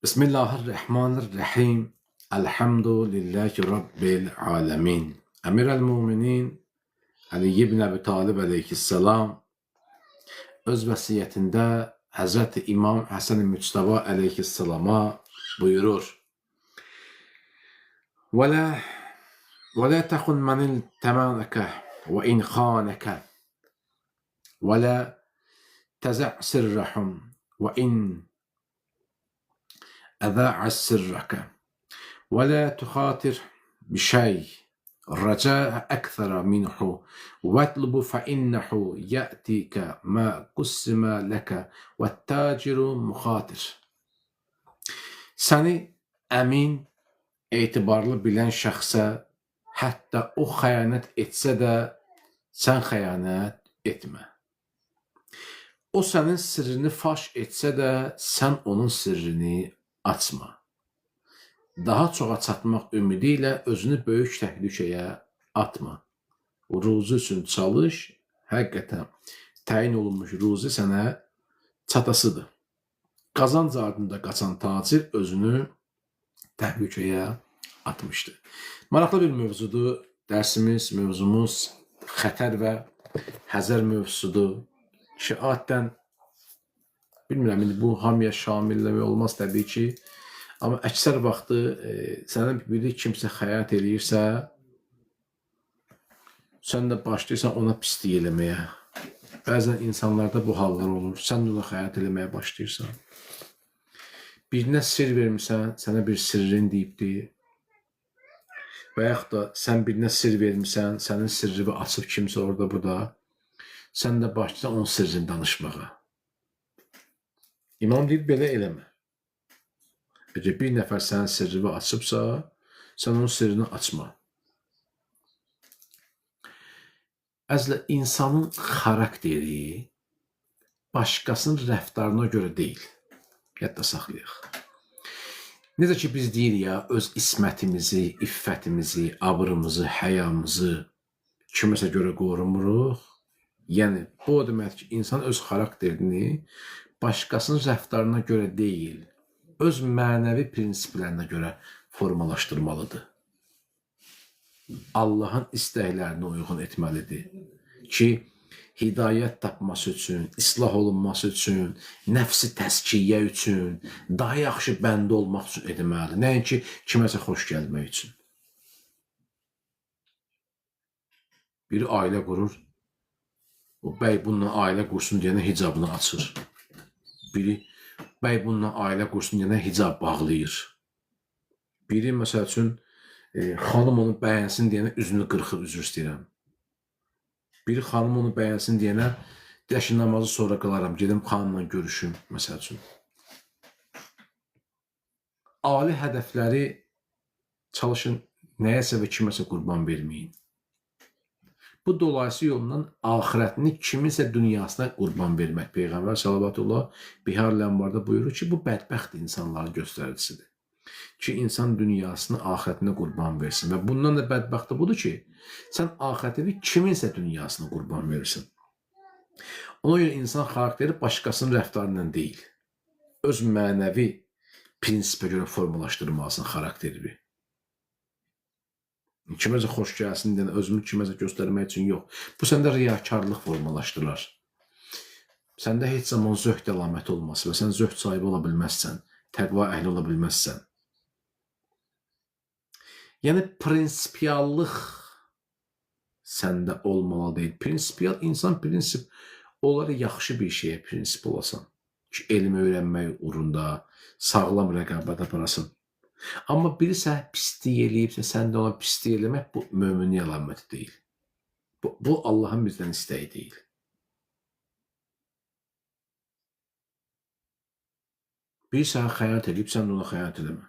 Bismillahirrahmanirrahim. Elhamdülillahi Rabbil alemin. Əmirəl-müminin Ali ibn Əbi Talib əleyhissalam öz vəsiyyətində Həzrəti İmam Həsən-i Müctəba əleyhissalama buyurur: Və lə təxun mənil təmənəkə və in xanəkə və lə təzə' sirrəhum və in أذاع سرك ولا تخاطر بشيء رجاء أكثر منه واطلب فإنه يأتيك ما قسم لك والتاجر مخاطر. Səni əmin, etibarlı bilən şəxsə hətta o xəyanət etsə də sən xəyanət etmə. O sənin sirrini faş etsə də sən onun sirrini açma. Daha çoxa çatmaq ümidi ilə özünü böyük təhlükəyə atma. Ruzi üçün çalış, həqiqətən təyin olunmuş ruzi sənə çatasıdır. Qazanc ardında qaçan tacir özünü təhlükəyə atmışdır. Maraqlı bir mövzudur. Dərsimiz, mövzumuz xətər və həzər mövzusudur. Ki, adətən bilmirəm, bu hamıya şamilləmək olmaz təbii ki. Amma əksər vaxtı sənə biri kimsə xəyanət eləyirsə, sən də başlayırsan ona pislik eləməyə. Bəzən insanlarda bu hallar olur. Sən də ona xəyanət eləməyə başlayırsan. Birinə sir vermirsən, sənə bir sirrin deyibdir. Və yaxud da sən birinə sir vermirsən, sənin sirrini açıb kimsə orada burada, sən də başlayırsan onun sirrini danışmağa. İmam deyir, belə eləmə. Əgər bir nəfər sənin sirrini açıbsa, sən onun sirrini açma. Əslində, insanın xarakteri başqasının rəftarına görə deyil. Yadda saxlayaq. Necə ki, biz deyirik ya, öz ismətimizi, iffətimizi, abrımızı, həyamızı kiməsə görə qorumuruq. Yəni, bu o demək ki, insan öz xarakterini başqasının rəftarına görə deyil, öz mənəvi prinsiplərinə görə formalaşdırmalıdır. Allahın istəklərinə uyğun etməlidir ki, hidayət tapması üçün, islah olunması üçün, nəfsi təskiyə üçün, daha yaxşı bəndə olmaq üçün etməlidir. Nəinki kiməsə xoş gəlmək üçün. Biri ailə qurur, o bəy bununla ailə qursun deyənə hicabını açır. Biri bəy bununla ailə qursun deyənə hicab bağlayır. Biri, məsəl üçün, xanım onu bəyənsin deyənə üzünü qırxır, üzr istəyirəm. Biri xanım onu bəyənsin deyənə dəşi namazı sonra qılaram, gedim xanımla görüşüm, məsəl üçün. Ali hədəfləri çalışın, nəyəsə və kiməsə qurban verməyin. Bu dolayısı yolundan axirətini kiminsə dünyasına qurban vermək. Peyğəmbər Salavatullah Bihar-ül-Ənvarda buyurur ki, bu bədbəxt insanların göstəricisidir. Ki, insan dünyasını axirətinə qurban versin. Və bundan da bədbəxti budur ki, sən axirətini kiminsə dünyasına qurban verirsin. Ona görə insan xarakteri başqasının rəftarından deyil, öz mənəvi prinsipə görə formalaşdırmalısın xarakterini. Kiməsə xoş gəlsin deyən, özümü kiməsə göstərmək üçün yox. Bu səndə riyakarlıq formalaşdırır. Səndə heç zaman zöhd əlaməti olmaz və sən zöhd sahibi ola bilməzsən, təqva əhli ola bilməzsən. Yəni, prinsipiallıq səndə olmalı deyil. Prinsipial, insan prinsip olar yaxşı bir şeyə prinsip olasan. Ki, elmi öyrənmək uğrunda sağlam rəqabət aparasın. Amma biri sənə pislik eləyibsə, sən də ona pislik eləmək bu möminlik əlaməti deyil. Bu Allahın bizdən istəyi deyil. Biri sənə xəyanət eləyib, sən də ona xəyanət eləmə.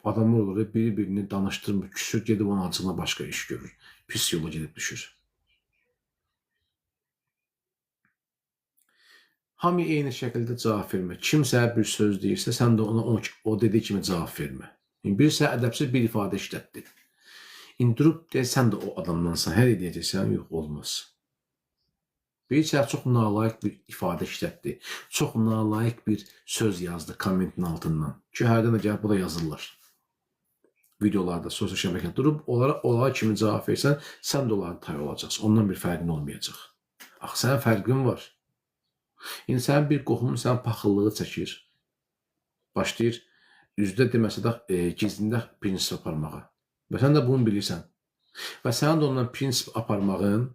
Adamlar olur, biri-birini danışdırmır, küsür, gedib onun acığına başqa iş görür. Pis yola gedib düşür. Hamı eyni şəkildə cavab vermə. Kimsə bir söz deyirsə, sən də ona o dediyi kimi cavab vermə. Birisi ədəbsiz bir ifadə işlətdi. İndirib, sən də o adamdansan, hər deyəcəksən, yox, olmaz. Birisi çox nalayiq bir ifadə işlətdi. Çox nalayiq bir söz yazdı kommentin altından. Ki, hərdən də gəlib bu da yazırlar. Videolarda, sosial şəbəkədə durub, onlara kimi cavab versən, sən də onların tay olacaqsın. Ondan bir fərqin olmayacaq. Axı, sənin fərqin var. İndi sənin bir qohumun sənin paxıllığı çəkir. Başlayır, üzdə deməsə də gizlində prinsip aparmağa. Və sən də bunu bilirsən. Və sənin də ondan prinsip aparmağın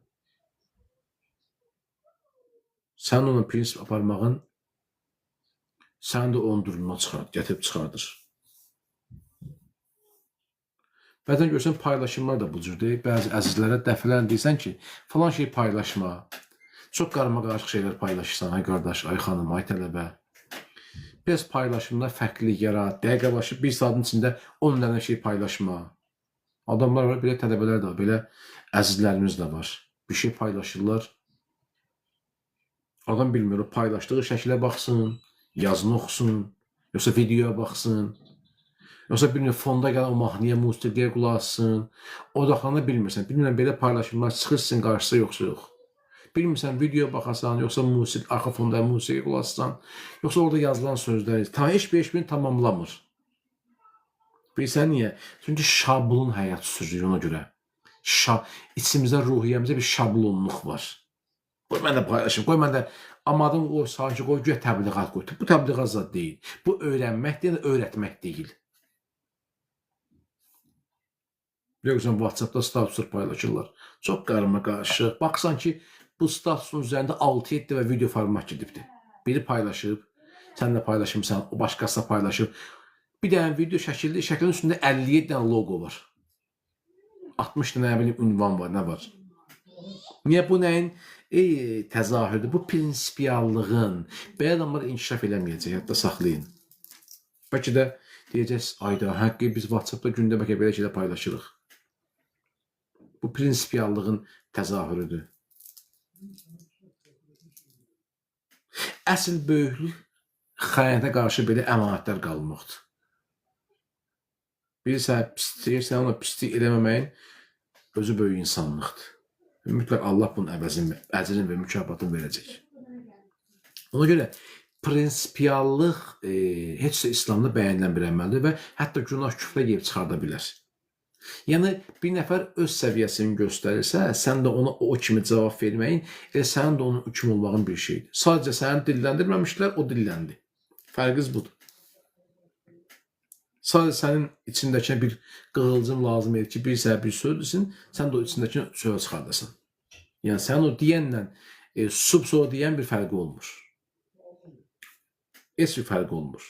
sənin də onun durumuna gətirib çıxardır. Bəzən görsən, paylaşımlar da bu cürdür. Bəzi əzizlərə dəfələrlə deyirsən ki, falan şey paylaşma. Çox qarma-qarışıq şeylər paylaşırsan, ay qardaş, ay xanım, ay tələbə. Biraz paylaşımda fərqlilik yarat, dəqiqə başı bir saatın içində 10 dənə şey paylaşma. Adamlar var, belə tələbələr də var, belə əzizlərimiz də var. Bir şey paylaşırlar. Adam bilmir, o paylaşdığı şəkilə baxsın, yazını oxusun, yoxsa videoya baxsın, yoxsa bilmir, fonda gələn o mahnıya, musiqiyə qulaq assın. Odaqlana bilmirsən, bilmirsən, belə paylaşımlar çıxırsın qarşısa yoxsa yox. Bilmirsən, videoya baxasan, yoxsa arxa fonda musiqiyə qulaq assan, yoxsa orada yazılan sözlər, heç birini tamamlamır. Bilirsən niyə? Çünki şablon həyat sürür ona görə. İçimizdə, ruhiyyəmizdə bir şablonluq var. Qoy mən də paylaşım, qoy mən də amadım o sanki qoy, güya təbliğat qoy. Bu təbliğat zad deyil. Bu öyrənmək deyil, öyrətmək deyil. Görürsən, WhatsAppda statuslar paylaşırlar. Çox qarma-qarışıq. Baxsan ki, bu statusun üzərində 6-7 və video format gedibdir. Biri paylaşıb, sən də paylaşımsan, o başqası paylaşıb. Bir dənə video şəkildir, şəklin üstündə 57 dənə logo var. 60 dənə ünvan var, nə var? Niyə bu nəyin təzahürüdür? Bu prinsipiyallığın. Belə adamlar inkişaf eləməyəcək, hətta saxlayın. Bəlkə də deyəcəksiniz, ayda, həqqi biz WhatsAppda gündə bəlkə belə şeylə paylaşırıq. Bu prinsipiyallığın təzahürüdür. Əsl böyüklük xəyanətə qarşı belə əmanətlər qalmaqdır. Bilirsən, pislik, ona pislik eləməməyin özü böyük insanlıqdır. Mütləq Allah bunun əcrini və mükafatını verəcək. Ona görə prinsipiyallıq heç də İslamda bəyənilən bir əməldir və hətta günah küfrə yeyib çıxarda bilər. Yəni, bir nəfər öz səviyyəsini göstərirsə, sən də ona o kimi cavab verməyin, sənin də onun hüküm olmağın bir şeydir. Sadəcə səni dilləndirməmişlər, o dilləndi. Fərqiz budur. Sadəcə sənin içindəkinə bir qığılcım lazım edir ki, bir söz desin, sən də o içindəkini söyə çıxardasan. Yəni, sən o deyənlə sub-soya deyən bir fərqi olmur. Heç bir fərqi olmur.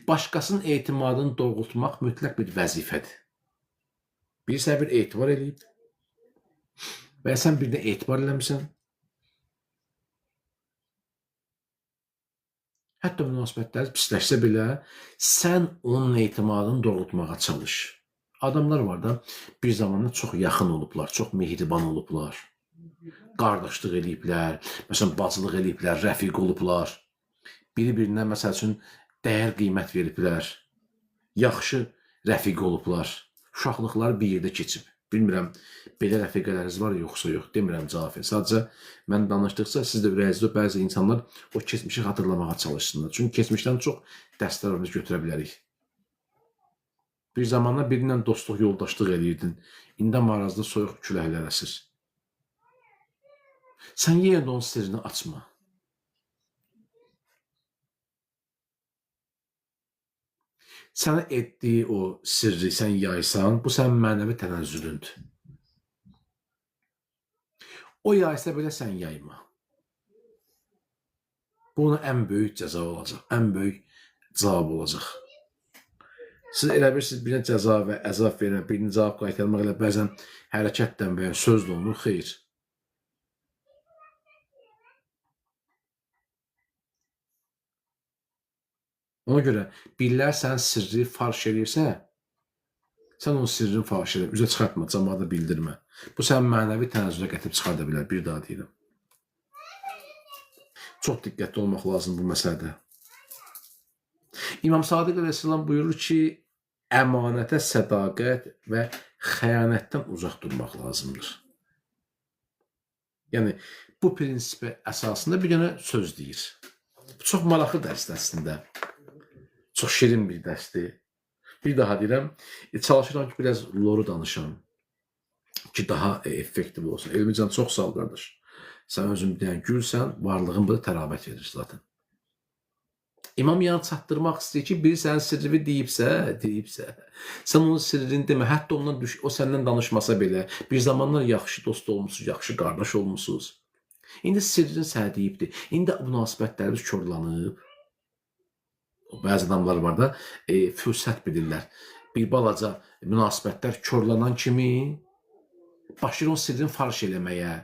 Başqasının etimadını doğrultmaq mütləq bir vəzifədir. Birisi bir etibar eləyib və sən birinə etibar eləmirsən. Hətta münasibətlər pisləşsə belə, sən onun etimadını doğrultmağa çalış. Adamlar var da, bir zamanlar çox yaxın olublar, çox mehriban olublar. Qardaşlıq eləyiblər, məsələn, bacılıq eləyiblər, rəfiq olublar. Biri-birinə, məsəl üçün, dəyər qiymət veriblər. Yaxşı rəfiq olublar. Uşaqlıqları bir yerdə keçib. Bilmirəm, belə rəfiqələriniz var yoxsa yox, demirəm cavab ver. Sadəcə, mən danışdıqca siz də ürəyinizdə bəzi insanlar o keçmişi xatırlamağa çalışsınlar. Çünki keçmişdən çox dərslər biz götürə bilərik. Bir zamanlar birinlə dostluq, yoldaşlıq eləyirdin. İndi marazda soyuq küləklər əsir. Sən yenə də onun sirrini açma. Sənə etdiyi o sirri sən yaysan, bu sənin mənəvi tənəzzülündür. O yaysa belə sən yayma. Bu ona ən böyük cəza olacaq, ən böyük cavab olacaq. Siz elə bilirsiniz, birinə cəza və əzab vermək, birini cavab qaytarmaq elə bəzən hərəkətdən və ya sözlə olur, xeyr. Ona görə, birlər sənin sirri farş edirsə, sən onun sirrini farş edir, üzə çıxartma, cəmaata bildirmə. Bu sənin mənəvi tənəzzülə gətirib çıxarda bilər, bir daha deyirəm. Çox diqqətli olmaq lazım bu məsələdə. İmam Sadiq əleyhissalam buyurur ki, əmanətə sədaqət və xəyanətdən uzaq durmaq lazımdır. Yəni, bu prinsipə əsasında bir dənə söz deyir. Çox maraqlı dərsdir əslində. Çox şirin bir dərsdir. Bir daha deyirəm, çalışıram ki, biraz loru danışam ki, daha effektiv olsun. Elmican, çox sağ ol, qardaş. Sən özün bir dənə gülsən, varlığın burada tərabət verir zaten. İmam yanı çatdırmaq istəyir ki, biri sənin sirrini deyibsə, sən onun sirrini demə, hətta ondan o səndən danışmasa belə, bir zamanlar yaxşı dost olmuşsunuz, yaxşı qardaş olmuşsunuz. İndi sirrini sənə deyibdir. İndi münasibətlərimiz körlanıb. Bəzi adamlar var da, fürsət bilirlər. Bir balaca münasibətlər körlanan kimi başlayır o sirrini farş eləməyə.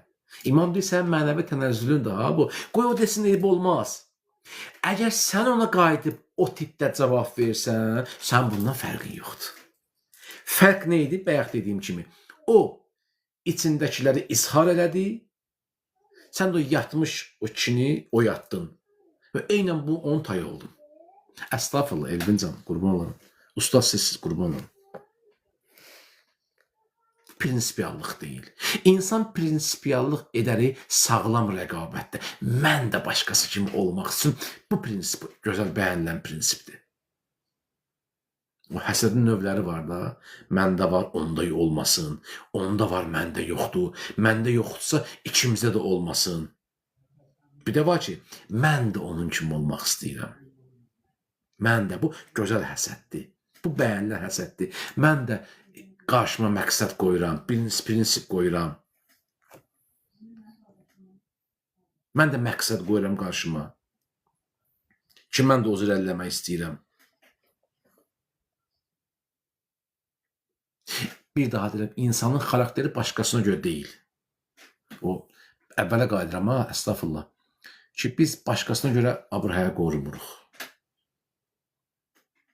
İmam deyir, sənin mənəvi tənəzzülün daha bu. Qoy o desin, eyb olmaz. Əgər sən ona qayıdıb o tipdə cavab versən, sən bundan fərqin yoxdur. Fərq nə idi? Bayaq dediyim kimi, o içindəkiləri izhar elədi, sən də yatmış o kini oyatdın və eynən bu onun tayı oldun. Əstağfurullah, Elvincan, qurban olarım. Ustad sizsiz, qurban olarım. Prinsipiyallıq deyil. İnsan prinsipiyallıq edəri sağlam rəqabətdə. Mən də başqası kimi olmaq üçün bu prinsip gözəl bəyənilən prinsipdir. O həsədin növləri var da, məndə var, onda olmasın, onda var, məndə yoxdur, məndə yoxdursa ikimizdə də olmasın. Bir də var ki, mən də onun kimi olmaq istəyirəm. Mən də, bu gözəl həsəddir, bu bəyənilən həsəddir. Mən də qarşıma məqsəd qoyuram, prinsip qoyuram. Mən də məqsəd qoyuram qarşıma ki, mən də o cür əlləmək istəyirəm. Bir daha deyirəm, insanın xarakteri başqasına görə deyil. O, əvvələ qayıdıram, əstağfurullah, ki, biz başqasına görə abrhaya qorumuruq.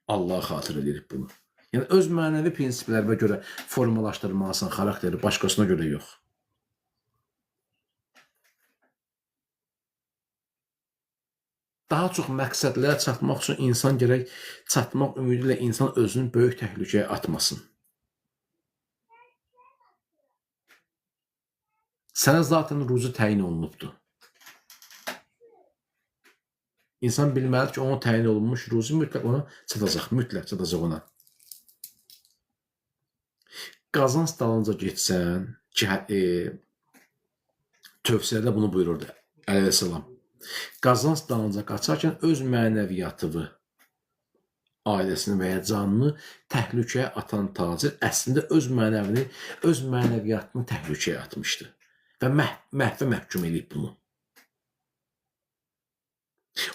Allah xatır edirik bunu. Yəni, öz mənəvi prinsiplərimə görə formalaşdırmalısın xarakteri, başqasına görə yox. Daha çox məqsədlərə çatmaq üçün insan gərək çatmaq ümidi ilə insan özünü böyük təhlükəyə atmasın. Sənə zaten ruzu təyin olunubdur. İnsan bilməlidir ki, ona təyin olunmuş ruzu mütləq ona çatacaq, mütləq çatacaq ona. Qazanc dalınca getsən, ki, tövsiyədə bunu buyururdu, əleyhissalam. Qazanc dalınca qaçarkən öz mənəviyyatını, ailəsini və ya canını təhlükəyə atan tacir əslində öz mənəviyyatını təhlükəyə atmışdı və məhvə məhkum edib bunu.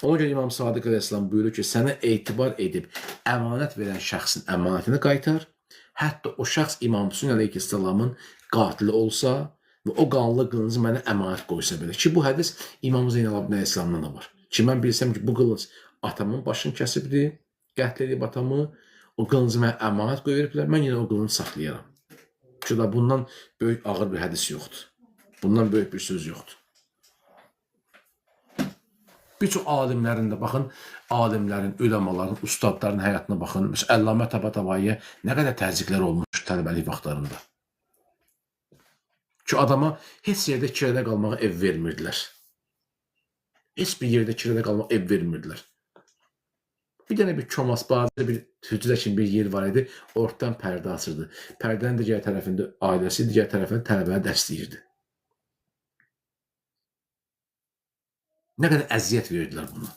Ona görə İmam Sadiq əleyhissalam buyurur ki, sənə etibar edib əmanət verən şəxsin əmanətini qaytar, hətta o şəxs İmam Hüseyn əleyhissalamın qatili olsa və o qanlı qılıncı mənə əmanət qoysa belə. Ki, bu hədis İmam Zeynalabdin əleyhissalamdan da var. Ki, mən bilsəm ki, bu qılınc atamın başını kəsibdir, qətl edib atamı, o qılıncı mənə əmanət qoyurublar, mən yenə o qılıncı saxlayaram. Ki, bundan böyük ağır bir hədis yoxdur. Bundan böyük bir söz yoxdur. Bir çox alimlərin də, baxın, alimlərin, üləmaların, ustadların həyatına baxın. Məsələn, Əllamə Təbətəbaiyə nə qədər təzyiqlər olmuş tələbəlik vaxtlarında. Ki, adama heç yerdə kirədə qalmağa ev vermirdilər. Heç bir yerdə kirədə qalmağa ev vermirdilər. Bir dənə bir çomas, bazı bir hücrə kimi bir yer var idi, ortadan pərdə açırdı. Pərdənin digər tərəfində ailəsi, digər tərəfində tələbəyə dəstəyirdi. Nə qədər əziyyət verirdilər bunu.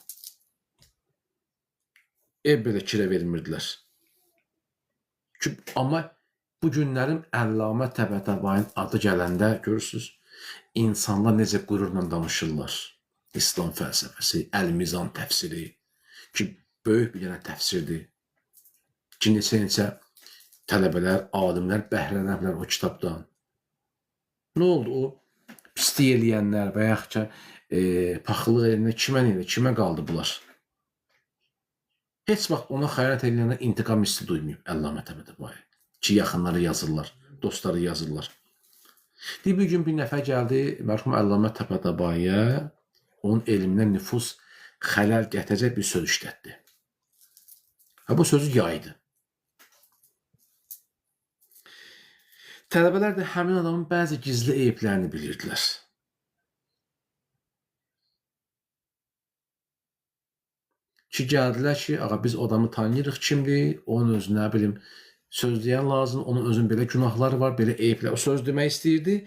Ev belə kirə vermirdilər. Amma bu günlərin Əllamə Təbətəbainin adı gələndə görürsünüz, insanlar necə qürurla danışırlar. İslam fəlsəfəsi, Əl-Mizan təfsiri ki, böyük bir dənə təfsirdir. Ki, neçə tələbələr, alimlər bəhrələniblər o kitabdan. Nə oldu o? Pislik eləyənlər və yaxud ki, paxıllıq eləyənlər kimə qaldı bunlar? Heç vaxt ona xəyanət eləyənlər intiqam hissi duymayıb Əllamə Təbətəbai. Ki, yaxınları yazırlar, dostları yazırlar. Bir gün bir nəfər gəldi, mərhum Əllamə Təbətəbaiyə onun elminə nüfuz xələl gətirəcək bir söz işlətdi. Bu sözü yaydı. Tələbələr də həmin adamın bəzi gizli eyiblərini bilirdilər. Ki, gəldilər ki, ağa biz o adamı tanıyırıq kimdir, onun özü nə bilim, söz deyən lazım, onun özün belə günahları var, belə eyiblər. O söz demək istəyirdi,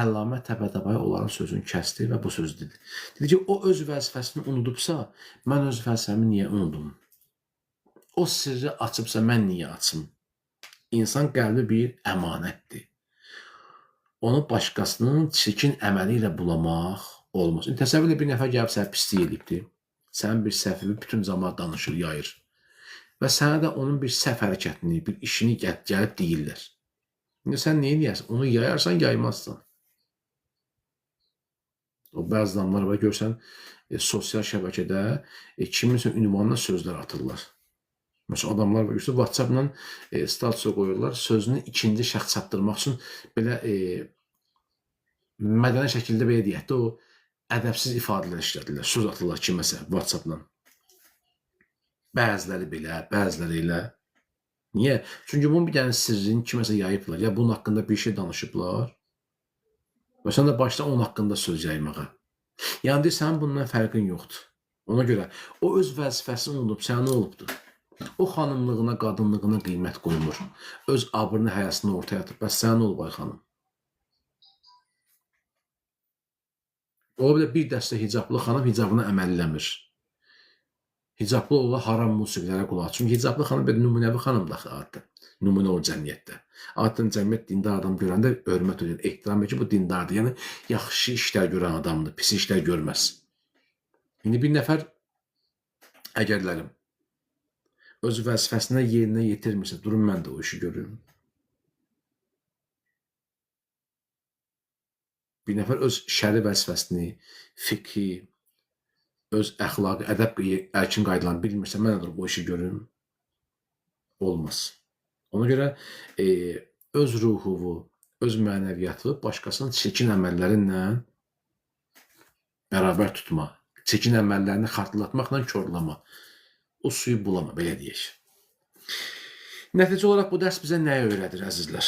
Əllamə Təbətəbai onların sözünü kəsdi və bu söz dedi. Dedi ki, o öz vəzifəsini unudubsa, mən öz vəzifəmi niyə unudum? O sirri açıbsa, mən niyə açım? İnsan qəlbi bir əmanətdir. Onu başqasının çirkin əməli ilə bulamaq olmaz. Təsəvvür bir nəfər gəlib sənə pislik edibdir. Sənin bir səhvini bütün cəmaət danışır, yayır. Və sənə də onun bir səhv hərəkətini, bir işini gəlib deyirlər. İndi sən nə edəyərsən? Onu yayarsan, yaymazsan. O bəzi adamlar var, görsən, sosial şəbəkədə kiminsə ünvanına sözlər atırlar. Məsələn, adamlar var, görsən, WhatsApp-la statusa qoyurlar, sözünü ikinci şəxs çatdırmaq üçün belə mədəni şəkildə belə deyək də, o ədəbsiz ifadələr işlədirlər, söz atırlar kiməsə WhatsApp-la. Bəziləri belə, bəziləri elə. Niyə? Çünki bunun bir dənə sirrini kiməsə yayıblar, ya bunun haqqında bir şey danışıblar və sən də başla onun haqqında söz yaymağa. Yəni, sənin bundan fərqin yoxdur. Ona görə o öz vəzifəsini unudub, sənə nə olubdur? O xanımlığına, qadınlığına qiymət qoymur. Öz abırını, həyasını ortaya atıb. Bəs sənə nə olub ay xanım? Ola bilər bir dəstə hicablı xanım hicabını əməlləmir. Hicablı ola haram musiqilərə qulaq. Çünki hicablı xanım belə nümunəvi xanımdır adətən. Nümunə o cəmiyyətdə. Adətən cəmiyyət dindar adam görəndə hörmət edir, ehtiram edir ki, bu dindardır. Yəni, yaxşı işlər görən adamdır, pis işlər görməz. İndi bir nəfər əgərlərim öz vəzifəsində yerinə yetirmirsə, durun mən də o işi görürüm. Bir nəfər öz şəri vəzifəsini, fikri, öz əxlaqı, ədəb, ərkin qaydalarını bilmirsə, mən də o işi görürüm. Olmaz. Ona görə öz ruhuvu, öz mənəviyyatı başqasının çirkin əməllərinlə bərabər tutma, çirkin əməllərini xatırlatmaqla körlama. O suyu bulama, belə deyək. Nəticə olaraq bu dərs bizə nəyə öyrədir, əzizlər?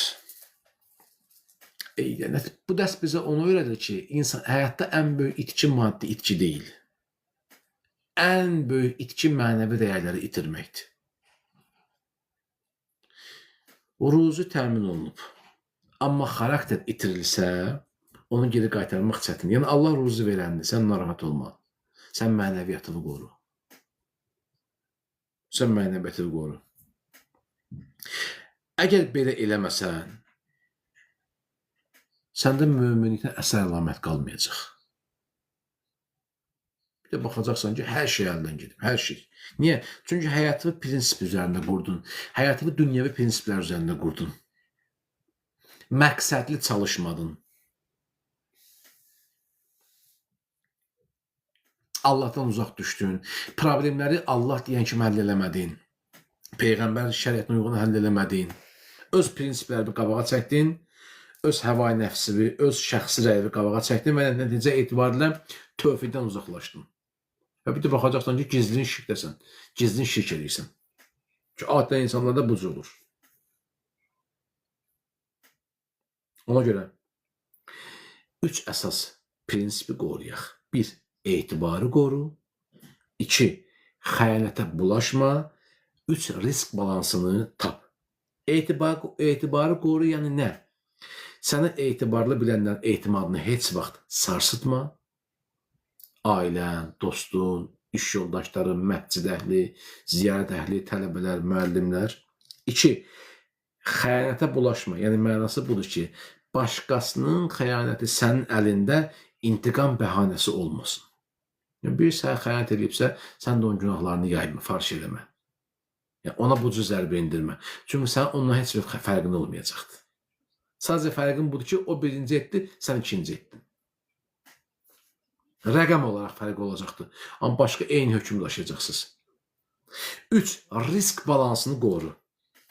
Bu dərs bizə onu öyrədir ki, insan həyatda ən böyük itki maddi itki deyil. Ən böyük itki mənəvi dəyərləri itirməkdir. Ruzu təmin olunub. Amma xarakter itirilsə, onu geri qaytarmaq çətin. Yəni, Allah ruzu verəndir, sən narahat olma. Sən mənəviyyatını qoru. Sən mənəviyyatını qoru. Əgər belə eləməsən, səndə möminlikdən əsər əlamət qalmayacaq. Bir də baxacaqsan ki, hər şey əldən gedib, hər şey. Niyə? Çünki həyatını prinsip üzərində qurdun. Həyatını dünyəvi prinsiplər üzərində qurdun. Məqsədli çalışmadın. Allahdan uzaq düşdün. Problemləri Allah deyən kimi həll eləmədin. Peyğəmbər şəriətinə uyğun həll eləmədin. Öz prinsiplərini qabağa çəkdin. Öz həvai nəfsini, öz şəxsi rəyini qabağa çəkdin və nəticə etibarilə tövhiddən uzaqlaşdın. Və bir də baxacaqsan ki, gizlin şirkdəsən, gizlin şirk edirsən. Çünki adətən insanlarda bu cür olur. Ona görə 3 əsas prinsipi qoruyaq. 1. Etibarı qoru. 2. Xəyanətə bulaşma. 3. Risk balansını tap. Etibarı qoru, yəni nə? Sənə etibarlı bilənlərin etimadını heç vaxt sarsıtma. Ailən, dostun, iş yoldaşların, məscid əhli, ziyarət əhli, tələbələr, müəllimlər. 2. Xəyanətə bulaşma. Yəni, mənası budur ki, başqasının xəyanəti sənin əlində intiqam bəhanəsi olmasın. Yəni, bir sənə xəyanət edibsə, sən də onun günahlarını yayma, farş eləmə. Yəni, ona bu cür zərbə indirmə. Çünki sən onunla heç bir fərqin olmayacaqdır. Sadəcə fərqin budur ki, o birinci etdi, sən ikinci etdin. Rəqəm olaraq fərq olacaqdır. Amma başqa eyni hökm daşıyacaqsınız. 3. Risk balansını qoru.